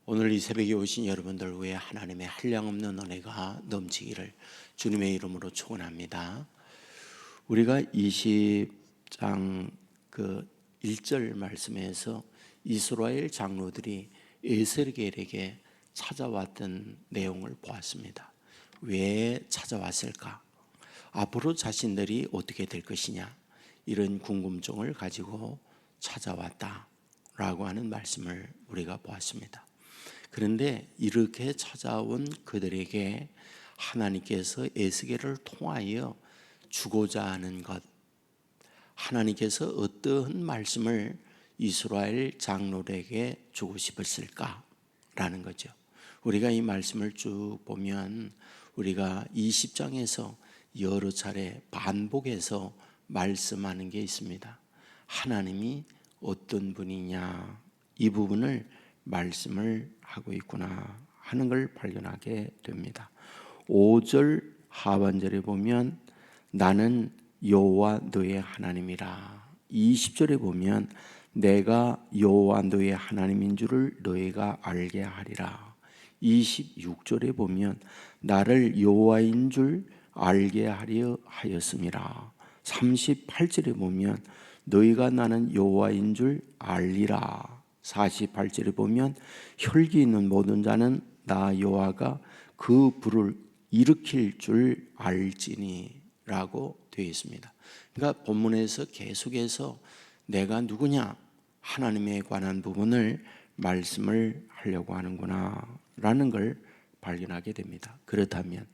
오늘 이 새벽에 오신 여러분들 위해 하나님의 한량없는 은혜가 넘치기를 주님의 이름으로 축원합니다. 우리가 20장 1절 말씀에서 이스라엘 장로들이 에스겔에게 찾아왔던 내용을 보았습니다. 왜 찾아왔을까? 앞으로 자신들이 어떻게 될 것이냐, 이런 궁금증을 가지고 찾아왔다라고 하는 말씀을 우리가 보았습니다. 그런데 이렇게 찾아온 그들에게 하나님께서 에스겔을 통하여 주고자 하는 것, 하나님께서 어떠한 말씀을 이스라엘 장로에게 주고 싶었을까라는 거죠. 우리가 이 말씀을 쭉 보면 우리가 20장에서 여러 차례 반복해서 말씀하는 게 있습니다. 하나님이 어떤 분이냐, 이 부분을 말씀을 하고 있구나 하는 걸 발견하게 됩니다. 5절 하반절에 보면 나는 여호와 너의 하나님이라. 20절에 보면 내가 여호와 너의 하나님인 줄을 너희가 알게 하리라. 26절에 보면 나를 여호와인 줄 알게 하려 하였음이라. 38절에 보면 너희가 나는 여호와인 줄 알리라. 48절에 보면 혈기 있는 모든 자는 나 여호와가 그 불을 일으킬 줄 알지니 라고 되어 있습니다. 그러니까 본문에서 계속해서 내가 누구냐, 하나님에 관한 부분을 말씀을 하려고 하는구나 라는 걸 발견하게 됩니다. 그렇다면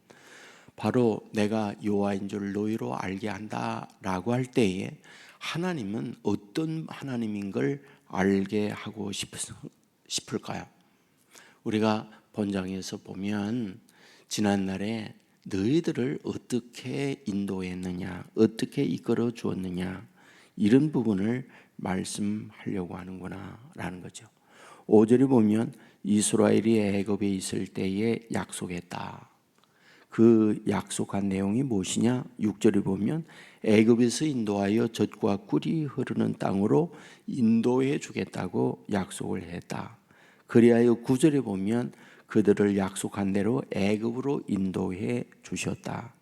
바로 내가 여호와인 줄 너희로 알게 한다라고 할 때에 하나님은 어떤 하나님인 걸 알게 하고 싶을까요? 우리가 본장에서 보면 지난날에 너희들을 어떻게 인도했느냐, 어떻게 이끌어 주었느냐, 이런 부분을 말씀하려고 하는구나 라는 거죠. 5절에 보면 이스라엘이 애굽에 있을 때에 약속했다. 그 약속한 내용이 무엇이냐? 6절에 보면 애굽에서 인도하여 젖과 꿀이 흐르는 땅으로 인도해 주겠다고 약속을 했다. 그리하여 9절에 보면 그들을 약속한 대로 애굽으로 인도해 주셨다.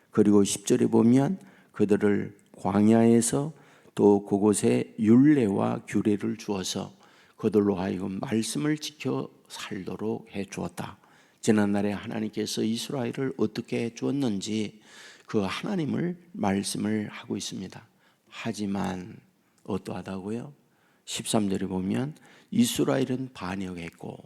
그리고 10절에 보면 그들을 광야에서 또 그곳에 율례와 규례를 주어서 그들로 하여금 말씀을 지켜 살도록 해 주었다. 지난날에 하나님께서 이스라엘을 어떻게 해 주었는지 그 하나님을 말씀을 하고 있습니다. 하지만 어떠하다고요? 13절에 보면 이스라엘은 반역했고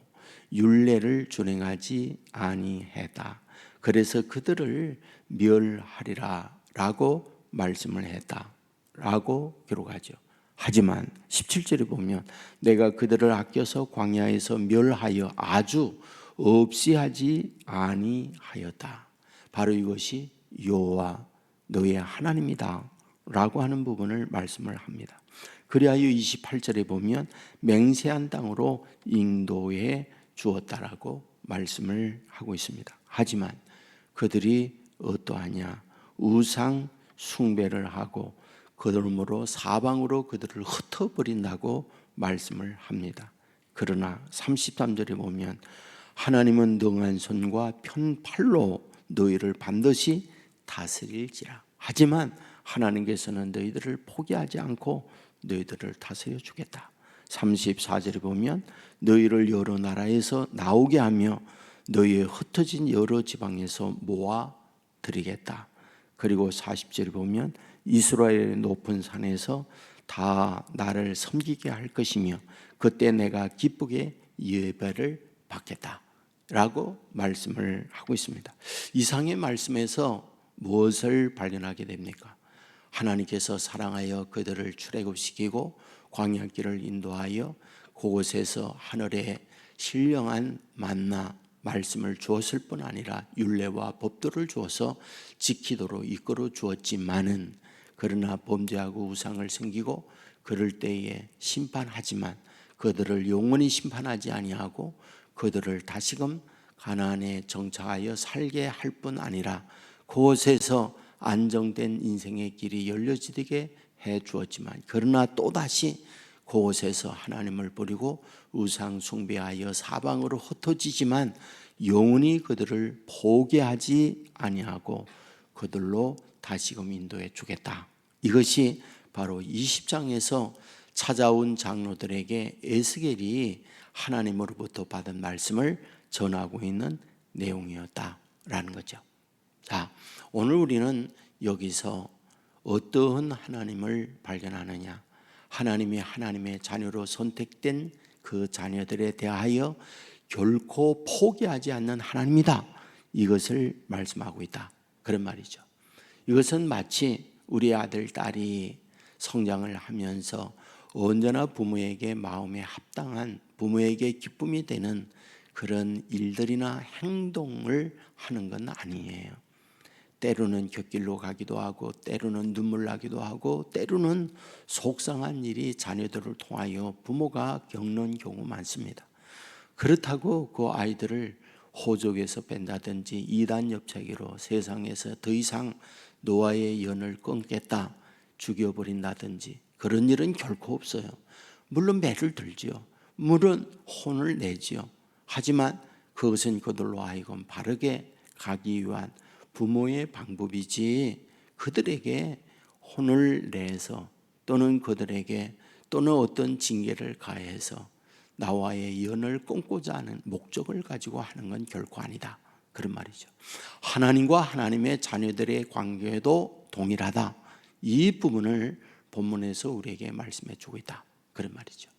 율례를 준행하지 아니했다. 그래서 그들을 멸하리라 라고 말씀을 했다 라고 기록하죠. 하지만 17절에 보면 내가 그들을 아껴서 광야에서 멸하여 아주 없이 하지 아니하였다. 바로 이것이 여호와 너의 하나님이다 라고 하는 부분을 말씀을 합니다. 그리하여 28절에 보면 맹세한 땅으로 인도해 주었다라고 말씀을 하고 있습니다. 하지만 그들이 어떠하냐? 우상 숭배를 하고 그러므로 사방으로 그들을 흩어버린다고 말씀을 합니다. 그러나 33절에 보면 하나님은 능한 손과 편팔로 너희를 반드시 다스릴지라. 하지만 하나님께서는 너희들을 포기하지 않고 너희들을 다스려 주겠다. 34절에 보면 너희를 여러 나라에서 나오게 하며 너희의 흩어진 여러 지방에서 모아 드리겠다. 그리고 40절에 보면 이스라엘의 높은 산에서 다 나를 섬기게 할 것이며 그때 내가 기쁘게 예배를 받겠다 라고 말씀을 하고 있습니다. 이상의 말씀에서 무엇을 발견하게 됩니까? 하나님께서 사랑하여 그들을 출애굽시키고 광야길을 인도하여 그곳에서 하늘에 신령한 만나 말씀을 주었을 뿐 아니라 율례와 법도를 주어서 지키도록 이끌어 주었지만은 그러나 범죄하고 우상을 섬기고 그럴 때에 심판하지만 그들을 영원히 심판하지 아니하고 그들을 다시금 가나안에 정착하여 살게 할 뿐 아니라 그곳에서 안정된 인생의 길이 열려지게 해 주었지만 그러나 또다시 그곳에서 하나님을 버리고 우상 숭배하여 사방으로 흩어지지만 영원히 그들을 포기하지 아니하고 그들로 다시금 인도해 주겠다. 이것이 바로 20장에서 찾아온 장로들에게 에스겔이 하나님으로부터 받은 말씀을 전하고 있는 내용이었다라는 거죠. 자, 오늘 우리는 여기서 어떠한 하나님을 발견하느냐? 하나님이 하나님의 자녀로 선택된 그 자녀들에 대하여 결코 포기하지 않는 하나님이다. 이것을 말씀하고 있다. 그런 말이죠. 이것은 마치 우리 아들, 딸이 성장을 하면서 언제나 부모에게 마음에 합당한, 부모에게 기쁨이 되는 그런 일들이나 행동을 하는 건 아니에요. 때로는 곁길로 가기도 하고, 때로는 눈물 나기도 하고, 때로는 속상한 일이 자녀들을 통하여 부모가 겪는 경우 많습니다. 그렇다고 그 아이들을 호적에서 뺀다든지 이단 옆차기로 세상에서 더 이상 너와의 연을 끊겠다, 죽여버린다든지 그런 일은 결코 없어요. 물론 매를 들지요. 물론 혼을 내지요. 하지만 그것은 그들로 하여금 바르게 가기 위한 부모의 방법이지, 그들에게 혼을 내서 또는 그들에게 또는 어떤 징계를 가해서 나와의 연을 끊고자 하는 목적을 가지고 하는 건 결코 아니다. 그런 말이죠. 하나님과 하나님의 자녀들의 관계도 동일하다. 이 부분을 본문에서 우리에게 말씀해 주고 있다. 그런 말이죠.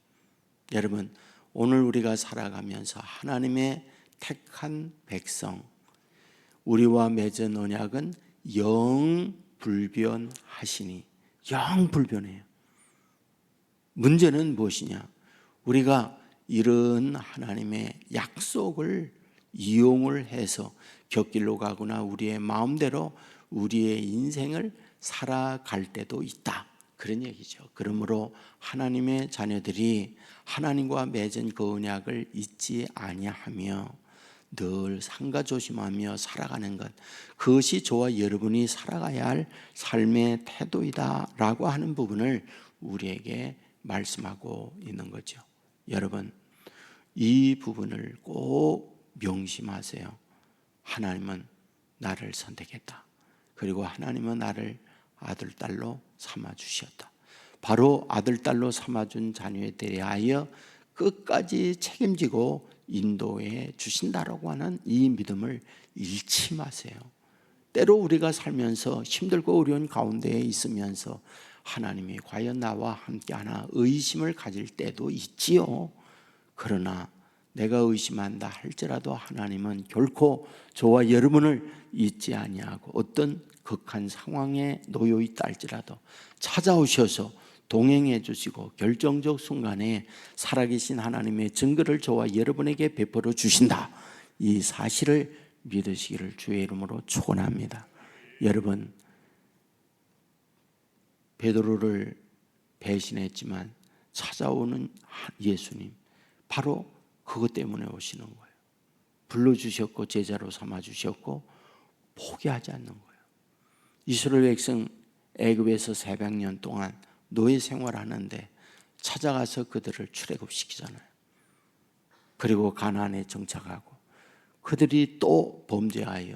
여러분, 오늘 우리가 살아가면서 하나님의 택한 백성, 우리와 맺은 언약은 영 불변하시니, 영 불변해요. 문제는 무엇이냐? 우리가 이런 하나님의 약속을 이용을 해서 곁길로 가거나 우리의 마음대로 우리의 인생을 살아갈 때도 있다. 그런 얘기죠. 그러므로 하나님의 자녀들이 하나님과 맺은 그 언약을 잊지 아니하며 늘 삼가조심하며 살아가는 것, 그것이 저와 여러분이 살아가야 할 삶의 태도이다라고 하는 부분을 우리에게 말씀하고 있는 거죠. 여러분, 이 부분을 꼭 명심하세요. 하나님은 나를 선택했다. 그리고 하나님은 나를 아들, 딸로 삼아주셨다. 바로 아들, 딸로 삼아준 자녀에 대하여 끝까지 책임지고 인도해 주신다라고 하는 이 믿음을 잃지 마세요. 때로 우리가 살면서 힘들고 어려운 가운데에 있으면서 하나님이 과연 나와 함께하나 의심을 가질 때도 있지요. 그러나 내가 의심한다 할지라도 하나님은 결코 저와 여러분을 잊지 아니하고 어떤 극한 상황에 놓여 있다 할지라도 찾아오셔서 동행해 주시고 결정적 순간에 살아계신 하나님의 증거를 저와 여러분에게 베풀어 주신다. 이 사실을 믿으시기를 주의 이름으로 축원합니다. 여러분, 베드로를 배신했지만 찾아오는 예수님, 바로 그것 때문에 오시는 거예요. 불러주셨고 제자로 삼아주셨고 포기하지 않는 거예요. 이스라엘 백성 애굽에서 400년 동안 노예 생활하는데 찾아가서 그들을 출애굽시키잖아요. 그리고 가나안에 정착하고 그들이 또 범죄하여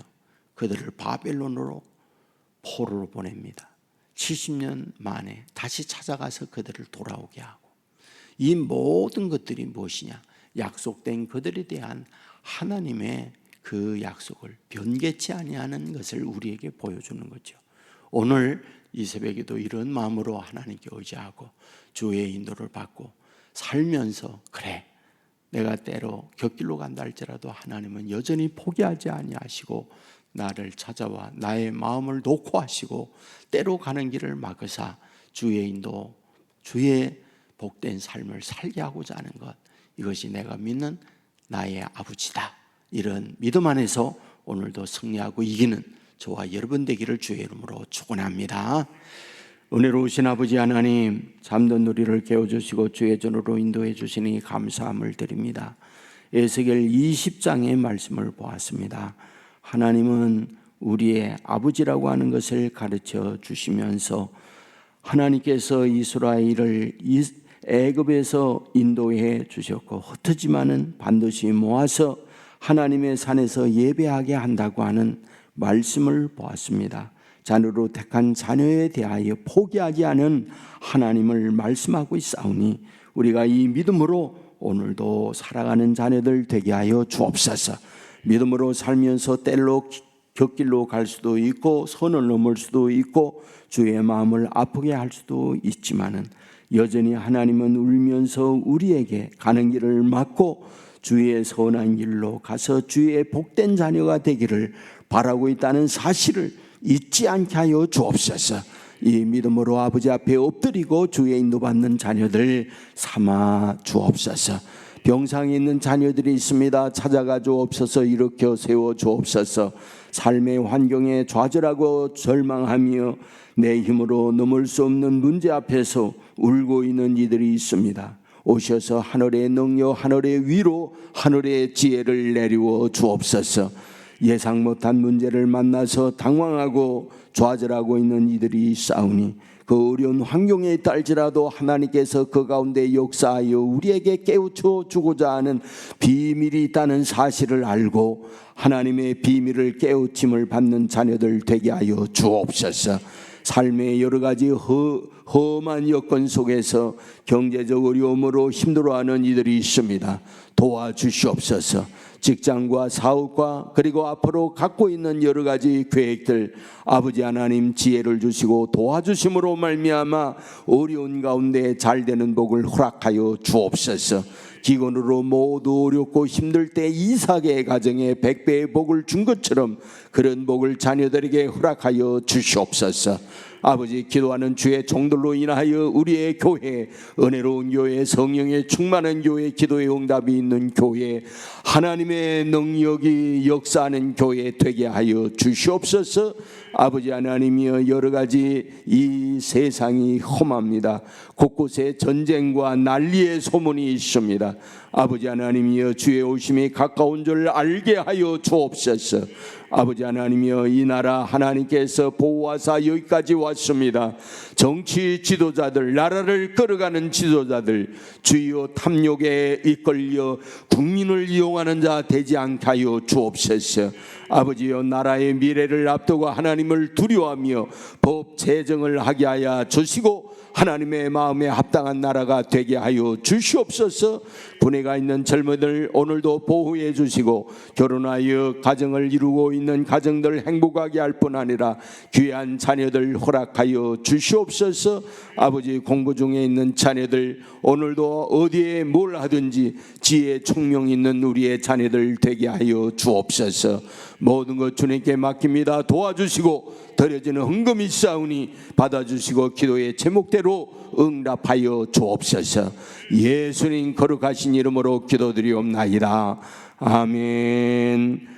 그들을 바벨론으로 포로로 보냅니다. 70년 만에 다시 찾아가서 그들을 돌아오게 하고, 이 모든 것들이 무엇이냐? 약속된 그들에 대한 하나님의 그 약속을 변개치 아니하는 것을 우리에게 보여주는 거죠. 오늘 이 새벽에도 이런 마음으로 하나님께 의지하고 주의 인도를 받고 살면서, 그래, 내가 때로 곁길로 간다 할지라도 하나님은 여전히 포기하지 아니하시고 나를 찾아와 나의 마음을 놓고 하시고 때로 가는 길을 막으사 주의 인도, 주의 복된 삶을 살게 하고자 하는 것, 이것이 내가 믿는 나의 아버지다. 이런 믿음 안에서 오늘도 승리하고 이기는 저와 여러분 되기를 주의 이름으로 축원합니다. 은혜로우신 아버지 하나님, 잠든 우리를 깨워주시고 주의 전으로 인도해 주시니 감사함을 드립니다. 에스겔 20장의 말씀을 보았습니다. 하나님은 우리의 아버지라고 하는 것을 가르쳐 주시면서 하나님께서 이스라엘을 애굽에서 인도해 주셨고 흩어지만은 반드시 모아서 하나님의 산에서 예배하게 한다고 하는 말씀을 보았습니다. 자녀로 택한 자녀에 대하여 포기하지 않은 하나님을 말씀하고 있사오니 우리가 이 믿음으로 오늘도 살아가는 자녀들 되게 하여 주옵소서. 믿음으로 살면서 때로 곁길로 갈 수도 있고 선을 넘을 수도 있고 주의 마음을 아프게 할 수도 있지만은 여전히 하나님은 울면서 우리에게 가는 길을 막고 주의 선한 길로 가서 주의 복된 자녀가 되기를 바라고 있다는 사실을 잊지 않게 하여 주옵소서. 이 믿음으로 아버지 앞에 엎드리고 주의 인도받는 자녀들 삼아 주옵소서. 병상에 있는 자녀들이 있습니다. 찾아가 주옵소서. 일으켜 세워 주옵소서. 삶의 환경에 좌절하고 절망하며 내 힘으로 넘을 수 없는 문제 앞에서 울고 있는 이들이 있습니다. 오셔서 하늘의 능력, 하늘의 위로, 하늘의 지혜를 내리워 주옵소서. 예상 못한 문제를 만나서 당황하고 좌절하고 있는 이들이 있사오니 그 어려운 환경에 있달지라도 하나님께서 그 가운데 역사하여 우리에게 깨우쳐 주고자 하는 비밀이 있다는 사실을 알고 하나님의 비밀을 깨우침을 받는 자녀들 되게 하여 주옵소서. 삶의 여러 가지 험한 여건 속에서 경제적 어려움으로 힘들어하는 이들이 있습니다. 도와주시옵소서. 직장과 사업과 그리고 앞으로 갖고 있는 여러 가지 계획들 아버지 하나님 지혜를 주시고 도와주심으로 말미암아 어려운 가운데 잘 되는 복을 허락하여 주옵소서. 기근으로 모두 어렵고 힘들 때 이삭의 가정에 100배의 복을 준 것처럼 그런 복을 자녀들에게 허락하여 주시옵소서. 아버지 기도하는 주의 종들로 인하여 우리의 교회 은혜로운 교회 성령의 충만한 교회 기도의 응답이 있는 교회 하나님의 능력이 역사하는 교회 되게 하여 주시옵소서. 아버지 하나님이여 여러 가지 이 세상이 험합니다. 곳곳에 전쟁과 난리의 소문이 있습니다. 아버지 하나님이여 주의 오심이 가까운 줄 알게 하여 주옵소서. 아버지 하나님이여 이 나라 하나님께서 보호하사 여기까지 왔습니다. 정치 지도자들 나라를 끌어가는 지도자들 주여 탐욕에 이끌려 국민을 이용하는 자 되지 않게 하여 주옵소서. 아버지여 나라의 미래를 앞두고 하나님을 두려워하며 법 제정을 하게 하여 주시고 하나님의 마음에 합당한 나라가 되게 하여 주시옵소서. 분해가 있는 젊은이들 오늘도 보호해 주시고 결혼하여 가정을 이루고 있는 가정들 행복하게 할 뿐 아니라 귀한 자녀들 허락하여 주시옵소서. 아버지 공부 중에 있는 자녀들 오늘도 어디에 뭘 하든지 지혜 총명 있는 우리의 자녀들 되게 하여 주옵소서. 모든 것 주님께 맡깁니다. 도와주시고 드려지는 헌금이 있사오니 받아주시고 기도의 제목대로 응답하여 주옵소서. 예수님 거룩하신 이름으로 기도드리옵나이다. 아멘.